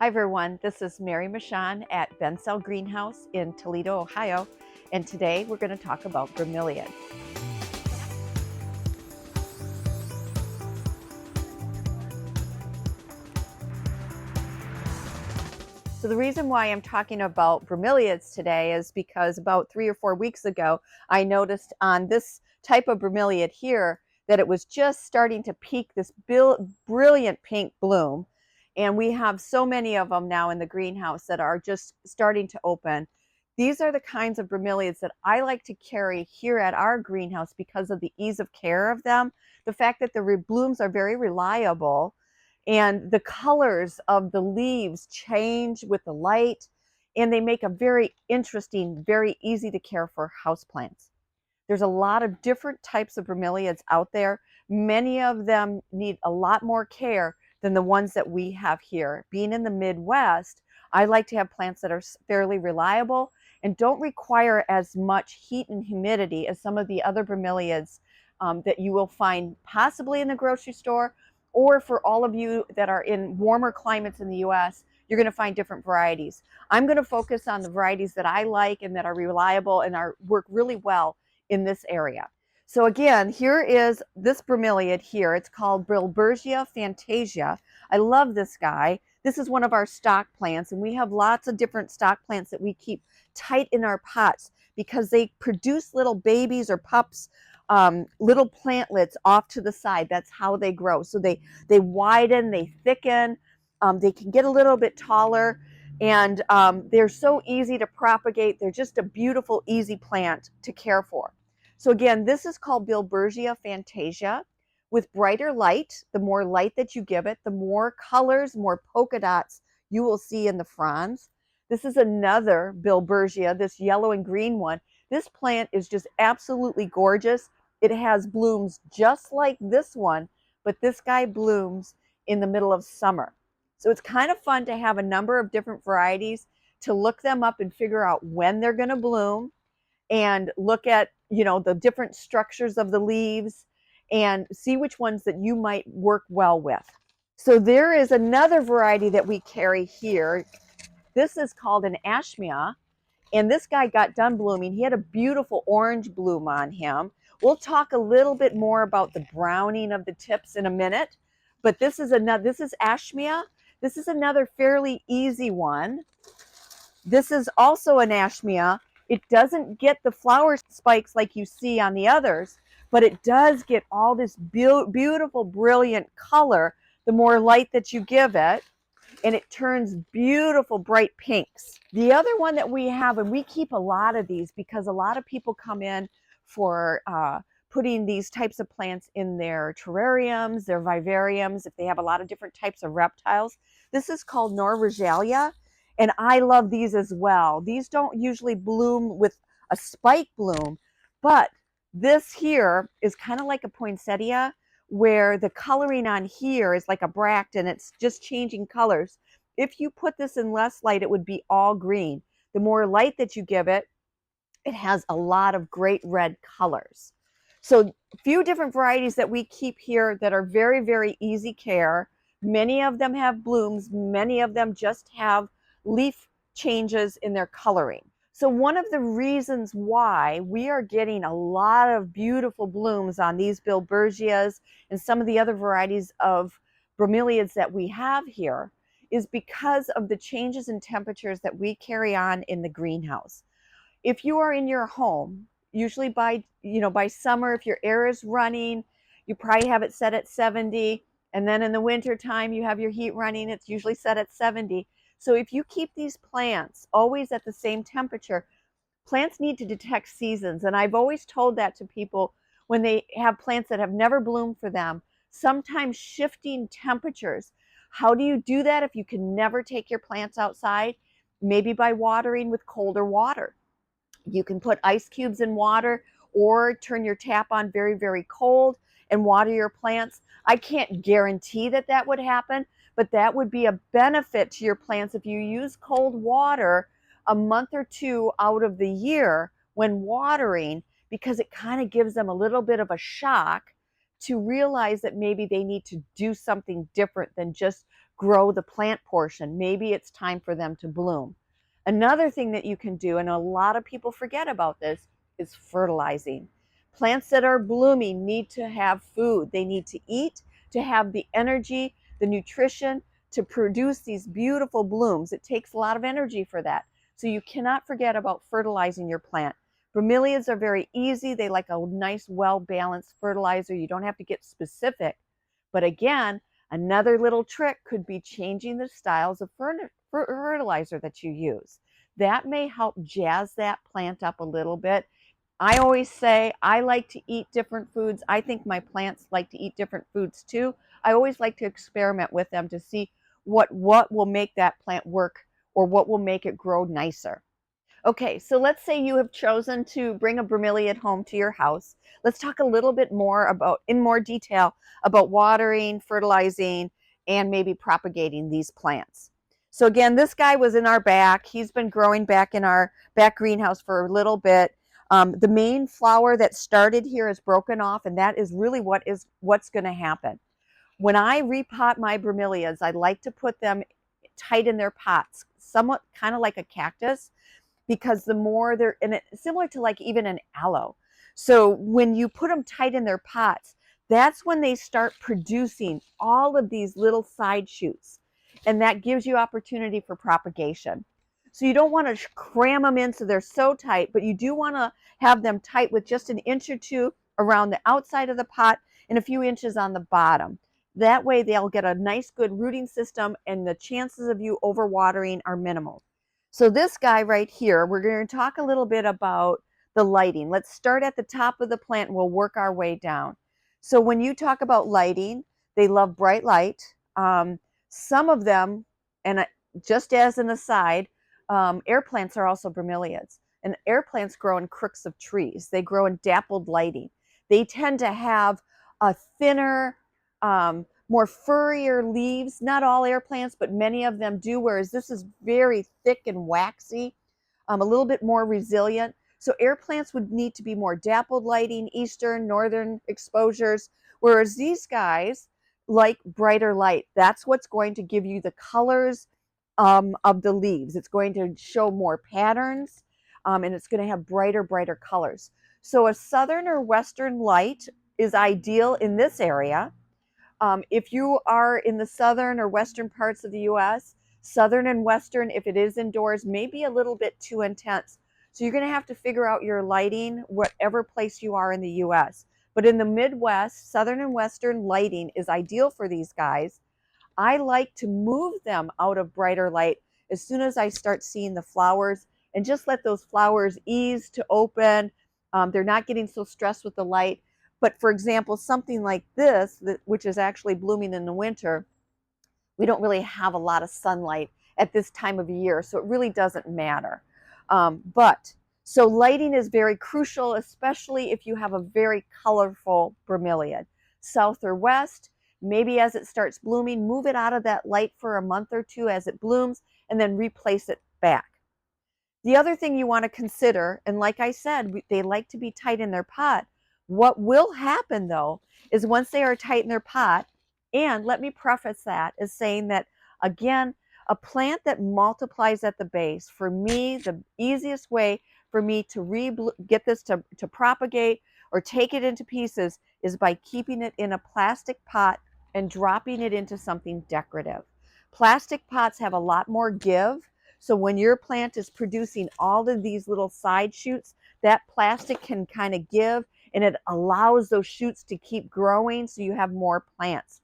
Hi everyone, this is Mary Michon at Bensell Greenhouse in Toledo, Ohio, and today we're going to talk about bromeliad. So the reason why I'm talking about bromeliads today is because about 3 or 4 weeks ago, I noticed on this type of bromeliad here that it was just starting to peak this brilliant pink bloom. And we have so many of them now in the greenhouse that are just starting to open. These are the kinds of bromeliads that I like to carry here at our greenhouse because of the ease of care of them, the fact that the blooms are very reliable, and the colors of the leaves change with the light, and they make a very interesting, very easy to care for houseplants. There's a lot of different types of bromeliads out there. Many of them need a lot more care than the ones that we have here. Being in the Midwest, I like to have plants that are fairly reliable and don't require as much heat and humidity as some of the other bromeliads that you will find possibly in the grocery store, or for all of you that are in warmer climates in the US, you're going to find different varieties. I'm going to focus on the varieties that I like and that are reliable and work really well in this area. So again, here is this bromeliad here. It's called Bromeliad fantasia. I love this guy. This is one of our stock plants, and we have lots of different stock plants that we keep tight in our pots because they produce little babies or pups, little plantlets off to the side. That's how they grow. So they widen, they thicken, they can get a little bit taller, and they're so easy to propagate. They're just a beautiful, easy plant to care for. So again, this is called Bromeliad fantasia. With brighter light, the more light that you give it, the more colors, more polka dots you will see in the fronds. This is another Bromeliad, this yellow and green one. This plant is just absolutely gorgeous. It has blooms just like this one, but this guy blooms in the middle of summer. So it's kind of fun to have a number of different varieties, to look them up and figure out when they're going to bloom, and look at, the different structures of the leaves and see which ones that you might work well with. So there is another variety that we carry here. This is called an ashmia, and this guy got done blooming. He had a beautiful orange bloom on him. We'll talk a little bit more about the browning of the tips in a minute, but this is ashmia. This is another fairly easy one. This is also an ashmia. It doesn't get the flower spikes like you see on the others, but it does get all this beautiful, brilliant color the more light that you give it, and it turns beautiful, bright pinks. The other one that we have, and we keep a lot of these because a lot of people come in for putting these types of plants in their terrariums, their vivariums, if they have a lot of different types of reptiles. This is called Norvegalia, and I love these as well. These don't usually bloom with a spike bloom, but this here is kind of like a poinsettia, where the coloring on here is like a bract and it's just changing colors. If you put this in less light, it would be all green. The more light that you give it, it has a lot of great red colors. So a few different varieties that we keep here that are very, very easy care. Many of them have blooms. Many of them just have leaf changes in their coloring. So one of the reasons why we are getting a lot of beautiful blooms on these Bromeliads and some of the other varieties of bromeliads that we have here is because of the changes in temperatures that we carry on in the greenhouse. If you are in your home, usually by summer, if your air is running, you probably have it set at 70, and then in the winter time you have your heat running, it's usually set at 70. So if you keep these plants always at the same temperature, plants need to detect seasons. And I've always told that to people when they have plants that have never bloomed for them. Sometimes shifting temperatures. How do you do that if you can never take your plants outside? Maybe by watering with colder water. You can put ice cubes in water or turn your tap on very, very cold and water your plants. I can't guarantee that that would happen, but that would be a benefit to your plants if you use cold water a month or two out of the year when watering, because it kind of gives them a little bit of a shock to realize that maybe they need to do something different than just grow the plant portion. Maybe it's time for them to bloom. Another thing that you can do, and a lot of people forget about this, is fertilizing. Plants that are blooming need to have food. They need to eat to have the energy, the nutrition to produce these beautiful blooms. It takes a lot of energy for that. So you cannot forget about fertilizing your plant. Bromeliads are very easy. They like a nice, well-balanced fertilizer. You don't have to get specific. But again, another little trick could be changing the styles of fertilizer that you use. That may help jazz that plant up a little bit. I always say I like to eat different foods. I think my plants like to eat different foods too. I always like to experiment with them to see what will make that plant work or what will make it grow nicer. Okay, so let's say you have chosen to bring a bromeliad home to your house. Let's talk a little bit more about, in more detail, about watering, fertilizing, and maybe propagating these plants. So again, this guy was in our back. He's been growing back in our back greenhouse for a little bit. The main flower that started here is broken off, and that is really what's going to happen. When I repot my bromeliads, I like to put them tight in their pots, somewhat kind of like a cactus, because the more they're in it, similar to like even an aloe. So when you put them tight in their pots, that's when they start producing all of these little side shoots. And that gives you opportunity for propagation. So you don't want to cram them in so they're so tight, but you do want to have them tight with just an inch or two around the outside of the pot and a few inches on the bottom. That way they'll get a nice good rooting system and the chances of you overwatering are minimal. So this guy right here, we're going to talk a little bit about the lighting. Let's start at the top of the plant and we'll work our way down. So when you talk about lighting, they love bright light. Some of them, and just as an aside, air plants are also bromeliads. And air plants grow in crooks of trees. They grow in dappled lighting. They tend to have a thinner, more furrier leaves. Not all air plants, but many of them do, whereas this is very thick and waxy, a little bit more resilient. So air plants would need to be more dappled lighting, eastern, northern exposures, whereas these guys like brighter light. That's what's going to give you the colors of the leaves. It's going to show more patterns, and it's going to have brighter colors. So a southern or western light is ideal in this area. If you are in the southern or western parts of the US, southern and western, if it is indoors, may be a little bit too intense. So you're going to have to figure out your lighting, whatever place you are in the US. But in the Midwest, southern and western lighting is ideal for these guys. I like to move them out of brighter light as soon as I start seeing the flowers and just let those flowers ease to open. They're not getting so stressed with the light. But for example, something like this, which is actually blooming in the winter, we don't really have a lot of sunlight at this time of year, so it really doesn't matter. So lighting is very crucial, especially if you have a very colorful bromeliad. South or west, maybe as it starts blooming, move it out of that light for a month or two as it blooms, and then replace it back. The other thing you want to consider, and like I said, they like to be tight in their pot. What will happen though is once they are tight in their pot, and let me preface that as saying that, again, a plant that multiplies at the base, for me, the easiest way for me to get this to propagate or take it into pieces is by keeping it in a plastic pot and dropping it into something decorative. Plastic pots have a lot more give. So when your plant is producing all of these little side shoots, that plastic can kind of give and it allows those shoots to keep growing so you have more plants.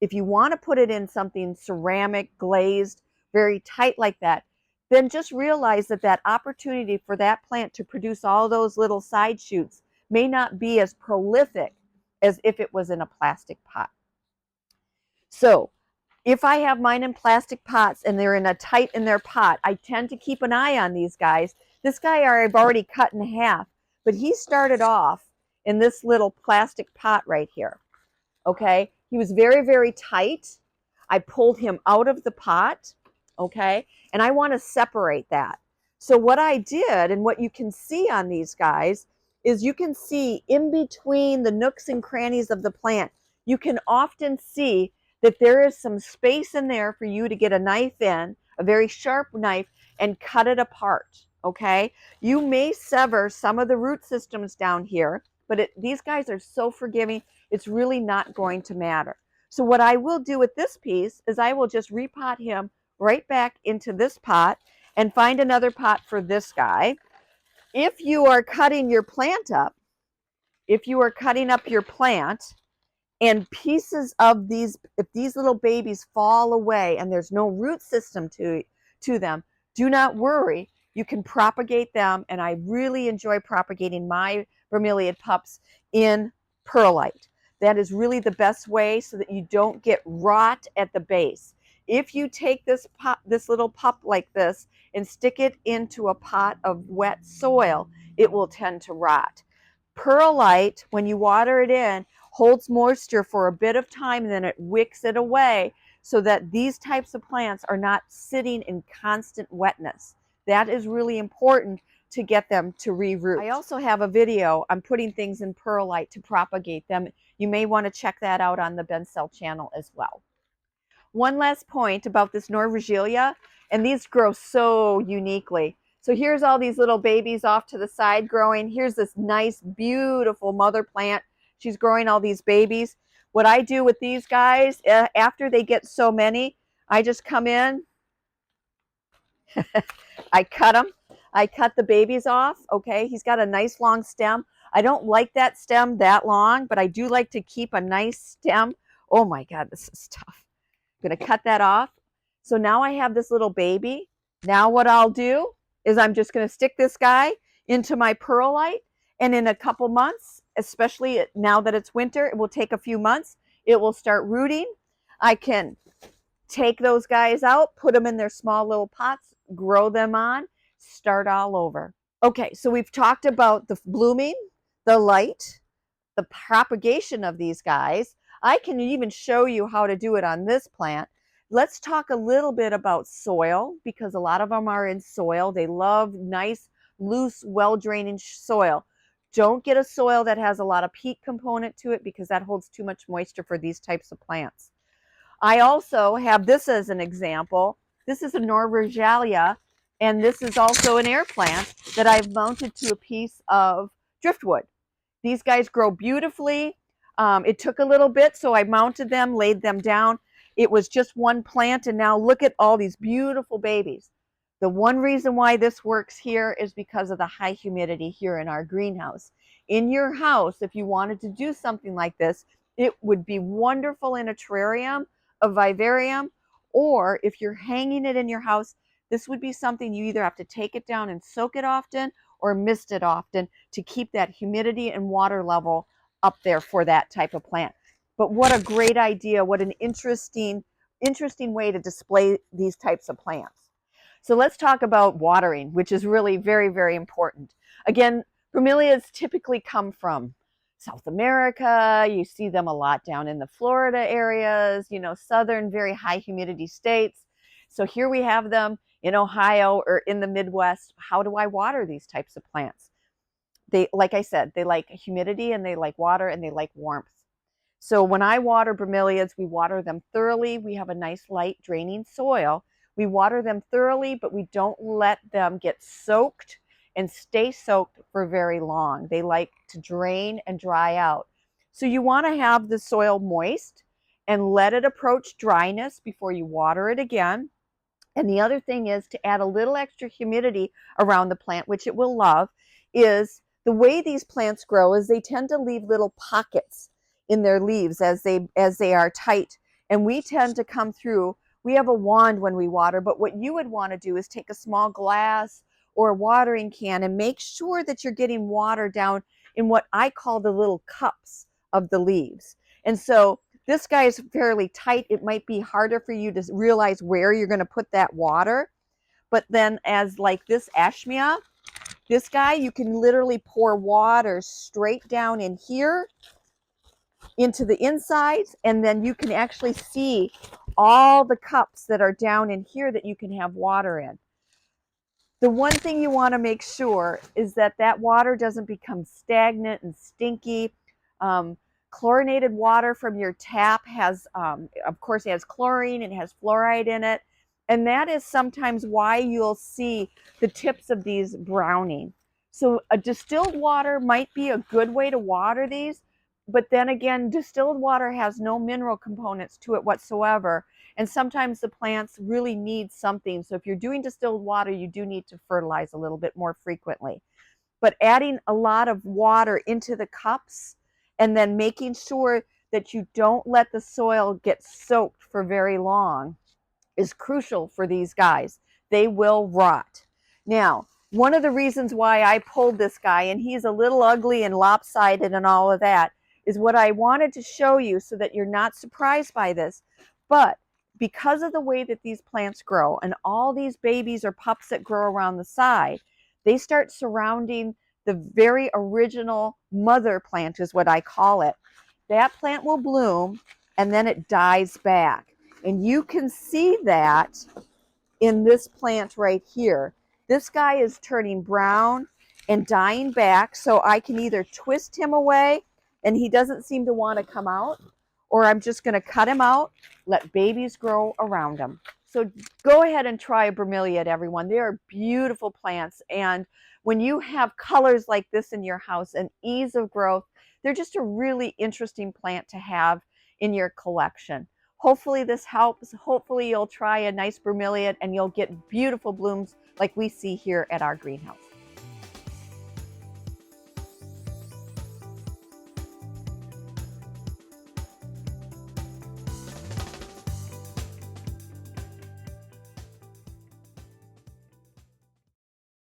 If you want to put it in something ceramic, glazed, very tight like that, then just realize that that opportunity for that plant to produce all those little side shoots may not be as prolific as if it was in a plastic pot. So if I have mine in plastic pots and they're in a tight in their pot, I tend to keep an eye on these guys. This guy I've already cut in half, but he started off in this little plastic pot right here. Okay, he was very tight. I pulled him out of the pot, okay, and I want to separate that. So what I did, and what you can see on these guys, is you can see in between the nooks and crannies of the plant, you can often see that there is some space in there for you to get a knife in, a very sharp knife, and cut it apart, okay? You may sever some of the root systems down here, but these guys are so forgiving, it's really not going to matter. So what I will do with this piece is I will just repot him right back into this pot and find another pot for this guy. If you are cutting your plant up, if you are cutting up your plant and pieces of these, if these little babies fall away and there's no root system to them, do not worry. You can propagate them, and I really enjoy propagating my bromeliad pups in perlite. That is really the best way so that you don't get rot at the base. If you take this little pup like this and stick it into a pot of wet soil, it will tend to rot. Perlite, when you water it in, holds moisture for a bit of time and then it wicks it away so that these types of plants are not sitting in constant wetness. That is really important to get them to re-root. I also have a video on putting things in perlite to propagate them. You may want to check that out on the Bensell channel as well. One last point about this Norvegelia, and these grow so uniquely. So here's all these little babies off to the side growing. Here's this nice, beautiful mother plant. She's growing all these babies. What I do with these guys, after they get so many, I just come in, I cut them. I cut the babies off, okay? He's got a nice long stem. I don't like that stem that long, but I do like to keep a nice stem. Oh my God, this is tough. I'm gonna cut that off. So now I have this little baby. Now what I'll do is I'm just gonna stick this guy into my perlite, and in a couple months, especially now that it's winter, it will take a few months, it will start rooting. I can take those guys out, put them in their small little pots, grow them on, start all over. Okay, so we've talked about the blooming, the light, the propagation of these guys. I can even show you how to do it on this plant. Let's talk a little bit about soil, because a lot of them are in soil. They love nice, loose, well-draining soil. Don't get a soil that has a lot of peat component to it, because that holds too much moisture for these types of plants. I also have this as an example. This is a Norvegelia, and this is also an air plant that I've mounted to a piece of driftwood. These guys grow beautifully. It took a little bit, so I mounted them, laid them down. It was just one plant, and now look at all these beautiful babies. The one reason why this works here is because of the high humidity here in our greenhouse. In your house, if you wanted to do something like this, it would be wonderful in a terrarium, a vivarium, or if you're hanging it in your house, this would be something you either have to take it down and soak it often or mist it often to keep that humidity and water level up there for that type of plant. But what a great idea, what an interesting way to display these types of plants. So let's talk about watering, which is really very, very important. Again, bromeliads typically come from South America. You see them a lot down in the Florida areas, you know, southern, very high humidity states. So here we have them in Ohio or in the Midwest. How do I water these types of plants? They, like I said, they like humidity and they like water and they like warmth. So when I water bromeliads, we water them thoroughly. We have a nice light draining soil. We water them thoroughly, but we don't let them get soaked and stay soaked for very long. They like to drain and dry out. So you want to have the soil moist and let it approach dryness before you water it again. And the other thing is to add a little extra humidity around the plant, which it will love, is the way these plants grow is they tend to leave little pockets in their leaves as they are tight. And we tend to come through. We have a wand when we water, but what you would want to do is take a small glass or a watering can and make sure that you're getting water down in what I call the little cups of the leaves. And so this guy is fairly tight. It might be harder for you to realize where you're going to put that water. But then as like this Ashmia, this guy, you can literally pour water straight down in here into the insides, and then you can actually see all the cups that are down in here that you can have water in. The one thing you want to make sure is that that water doesn't become stagnant and stinky. Chlorinated water from your tap has, of course, it has chlorine, it has fluoride in it. And that is sometimes why you'll see the tips of these browning. So a distilled water might be a good way to water these, but then again, distilled water has no mineral components to it whatsoever. And sometimes the plants really need something. So if you're doing distilled water, you do need to fertilize a little bit more frequently. But adding a lot of water into the cups and then making sure that you don't let the soil get soaked for very long is crucial for these guys. They will rot. Now, one of the reasons why I pulled this guy, and he's a little ugly and lopsided and all of that, is what I wanted to show you so that you're not surprised by this. But because of the way that these plants grow and all these babies or pups that grow around the side, they start surrounding the very original mother plant, is what I call it. That plant will bloom and then it dies back. And you can see that in this plant right here. This guy is turning brown and dying back, so I can either twist him away and he doesn't seem to want to come out, or I'm just going to cut him out, let babies grow around him. So go ahead and try a bromeliad, everyone. They are beautiful plants, and when you have colors like this in your house and ease of growth, they're just a really interesting plant to have in your collection. Hopefully this helps. Hopefully you'll try a nice bromeliad and you'll get beautiful blooms like we see here at our greenhouse.